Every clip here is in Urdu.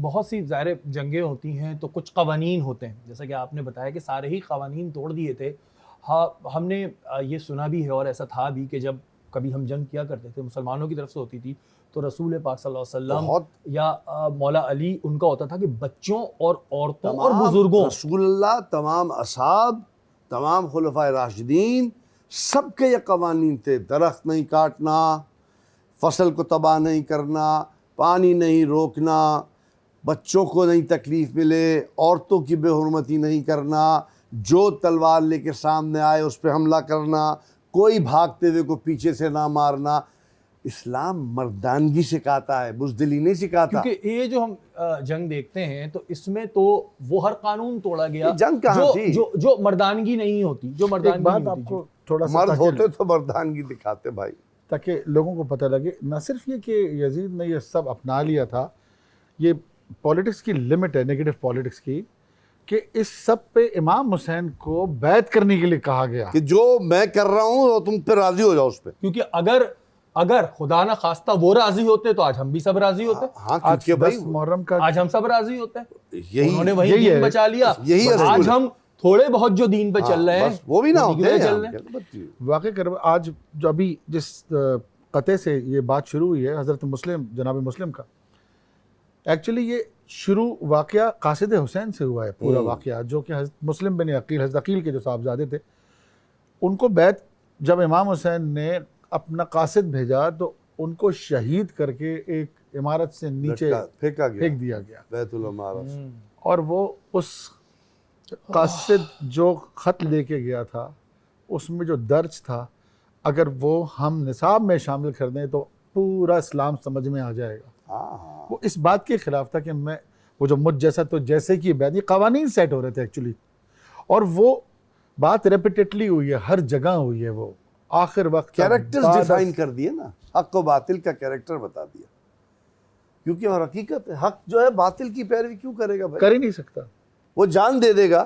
بہت سی ظاہر جنگیں ہوتی ہیں تو کچھ قوانین ہوتے ہیں، جیسا کہ آپ نے بتایا کہ سارے ہی قوانین توڑ دیے تھے. ہاں ہم نے یہ سنا بھی ہے اور ایسا تھا بھی کہ جب کبھی ہم جنگ کیا کرتے تھے مسلمانوں کی طرف سے ہوتی تھی تو رسول پاک صلی اللہ علیہ وسلم یا مولا علی ان کا ہوتا تھا کہ بچوں اور عورتوں اور بزرگوں، رسول اللہ، تمام اصحاب، تمام خلفائے راشدین، سب کے یہ قوانین تھے. درخت نہیں کاٹنا، فصل کو تباہ نہیں کرنا، پانی نہیں روکنا، بچوں کو نہیں تکلیف ملے، عورتوں کی بے حرمتی نہیں کرنا، جو تلوار لے کے سامنے آئے اس پہ حملہ کرنا، کوئی بھاگتے ہوئے کو پیچھے سے نہ مارنا. اسلام مردانگی سکھاتا ہے، بزدلی نہیں سکھاتا. کیونکہ یہ جو ہم جنگ دیکھتے ہیں تو اس میں تو وہ ہر قانون توڑا گیا جنگ کہاں تھی؟ جو مردانگی نہیں ہوتی، جو ایک مردانگی بات نہیں آپ ہوتی. کو تھوڑا سا مرد ہوتے تو مردانگی دکھاتے بھائی. تاکہ لوگوں کو پتہ لگے، نہ صرف یہ کہ یزید نے یہ سب اپنا لیا تھا، یہ پولیٹکس کی لمٹ ہے، نیگیٹو پولیٹکس کی، کہ اس سب پہ امام حسین کو بیعت کرنے کے لیے کہا گیا کہ جو میں کر رہا ہوں وہ تم پہ راضی ہو جاؤ اس پہ. کیونکہ اگر خدا نہ خواستہ وہ راضی ہوتے تو آج ہم بھی سب راضی ہوتے. ہاں آج کیونکہ بھائی 10 محرم کا آج ہم سب راضی ہوتے ہیں. یہی انہوں نے وہی یہی دین ہے، بچا لیا. یہی اصول آج ہے. ہم تھوڑے بہت جو دین پہ چل رہے ہیں بس وہ بھی نہ دین کی ہوتے وجہ ہیں چل رہے ہیں. واقع آج جو ابھی جس قطعے سے یہ بات شروع ہوئی ہے حضرت مسلم، جناب مسلم کا، ایکچولی یہ شروع واقعہ قاصد حسین سے ہوا ہے. پورا واقعہ جو کہ حضرت مسلم بن عقیل، حضرت عقیل کے جو صاحبزادے تھے، ان کو بیعت جب امام حسین نے اپنا قاصد بھیجا تو ان کو شہید کر کے ایک عمارت سے نیچے پھینک دیا گیا. بیت العمارہ سے. اور وہ اس قاصد جو خط لے کے گیا تھا اس میں جو درج تھا، اگر وہ ہم نصاب میں شامل کر دیں تو پورا اسلام سمجھ میں آ جائے گا. وہ اس بات کے خلاف تھا کہ میں وہ جو مجھ جیسا تو جیسے کی بیعت، یہ قوانین سیٹ ہو رہے تھے ایکچولی، اور وہ بات ریپیٹیڈلی ہوئی ہے، ہر جگہ ہوئی ہے. وہ آخر وقت کیریکٹرز ڈیفائن کر دیے نا، حق و باطل کا کیریکٹر بتا دیا. کیونکہ اور حقیقت ہے، حق جو ہے باطل کی پیروی کیوں کرے گا بھائی؟ کر ہی نہیں سکتا. وہ جان دے دے گا،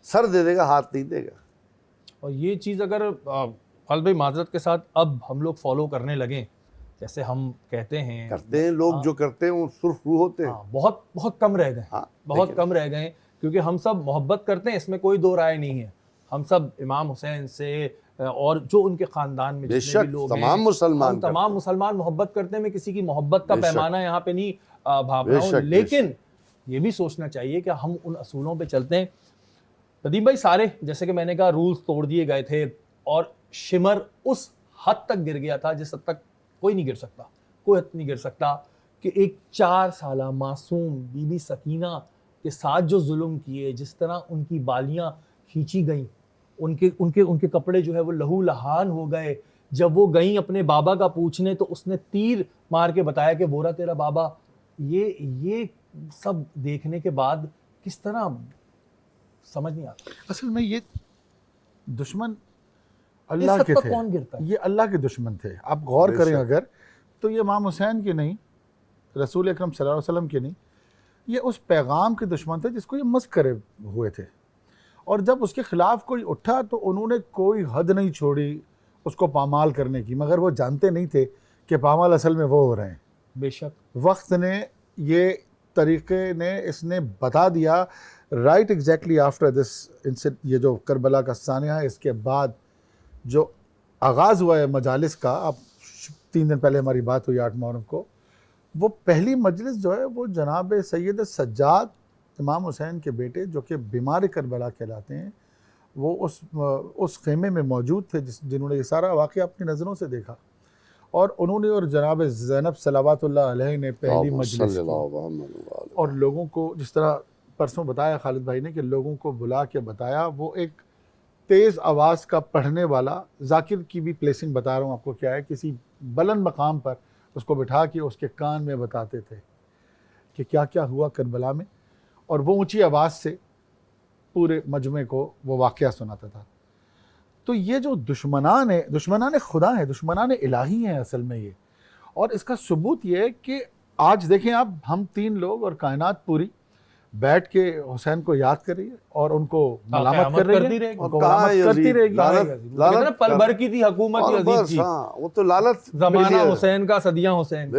سر دے دے گا، ہاتھ نہیں دے گا. اور یہ چیز اگر خالد بھائی معذرت کے ساتھ اب ہم لوگ فالو کرنے لگیں، جیسے ہم کہتے ہیں لوگ جو کرتے ہیں وہ سرخ روح ہوتے ہیں. بہت بہت کم رہ گئے، بہت کم رہ گئے، کیونکہ ہم سب محبت کرتے ہیں، اس میں کوئی دو رائے نہیں ہے. ہم سب امام حسین سے اور جو ان کے خاندان میں جتنے بھی لوگ ہیں، تمام مسلمان محبت کرتے ہیں. میں کسی کی محبت کا پیمانہ یہاں پہ نہیں بھاپ رہا ہوں، لیکن یہ بھی سوچنا چاہیے کہ ہم ان اصولوں پہ چلتے ہیں. ندیم بھائی، سارے جیسے کہ میں نے کہا رولز توڑ دیے گئے تھے اور شمر اس حد تک گر گیا تھا جس حد تک کوئی نہیں گر سکتا، کوئی حد نہیں گر سکتا، کہ ایک 4 سالہ معصوم بی بی سکینہ کے ساتھ جو ظلم کیے، جس طرح ان کی بالیاں کھینچی گئیں، ان کے کپڑے جو ہے وہ لہو لہان ہو گئے. جب وہ گئیں اپنے بابا کا پوچھنے تو اس نے تیر مار کے بتایا کہ وہ رہا تیرا بابا. یہ سب دیکھنے کے بعد کس طرح سمجھ نہیں آتا. اصل میں یہ دشمن اللہ کے تھے، کون گرتا ہے؟ یہ اللہ کے دشمن تھے. آپ غور کریں اگر تو یہ امام حسین کے نہیں، رسول اکرم صلی اللہ علیہ وسلم کے نہیں، یہ اس پیغام کے دشمن تھے جس کو یہ مسخ کرے ہوئے تھے. اور جب اس کے خلاف کوئی اٹھا تو انہوں نے کوئی حد نہیں چھوڑی اس کو پامال کرنے کی، مگر وہ جانتے نہیں تھے کہ پامال اصل میں وہ ہو رہے ہیں. بے شک وقت نے یہ طریقے نے اس نے بتا دیا رائٹ ایگزیکٹلی آفٹر دس، یہ جو کربلا کا سانحہ ہے، اس کے بعد جو آغاز ہوا ہے مجالس کا. اب 3 دن پہلے ہماری بات ہوئی 8 محرم کو، وہ پہلی مجلس جو ہے وہ جناب سید سجاد امام حسین کے بیٹے جو کہ بیمار کربلا کہلاتے ہیں، وہ اس خیمے میں موجود تھے جنہوں نے یہ سارا واقعہ اپنی نظروں سے دیکھا. اور انہوں نے اور جناب زینب صلوات اللہ علیہ نے پہلی مجلس اور لوگوں کو، جس طرح پرسوں بتایا خالد بھائی نے، کہ لوگوں کو بلا کے بتایا. وہ ایک تیز آواز کا پڑھنے والا، ذاکر کی بھی پلیسنگ بتا رہا ہوں آپ کو کیا ہے، کسی بلند مقام پر اس کو بٹھا کے اس کے کان میں بتاتے تھے کہ کیا کیا ہوا کربلا میں، اور وہ اونچی آواز سے پورے مجمع کو وہ واقعہ سناتا تھا. تو یہ جو دشمنان خدا ہیں، دشمنان الہی ہیں اصل میں یہ. اور اس کا ثبوت یہ ہے کہ آج دیکھیں آپ، ہم 3 لوگ اور کائنات پوری بیٹھ کے حسین کو یاد کر رہی ہے اور ان کو ملامت کر رہی ہے، ان کو ملامت کرتی رہے گی. پل بھر کی تھی حکومت عزیز کی، وہ تو لالت زمانہ حسین کا، صدیاں حسین.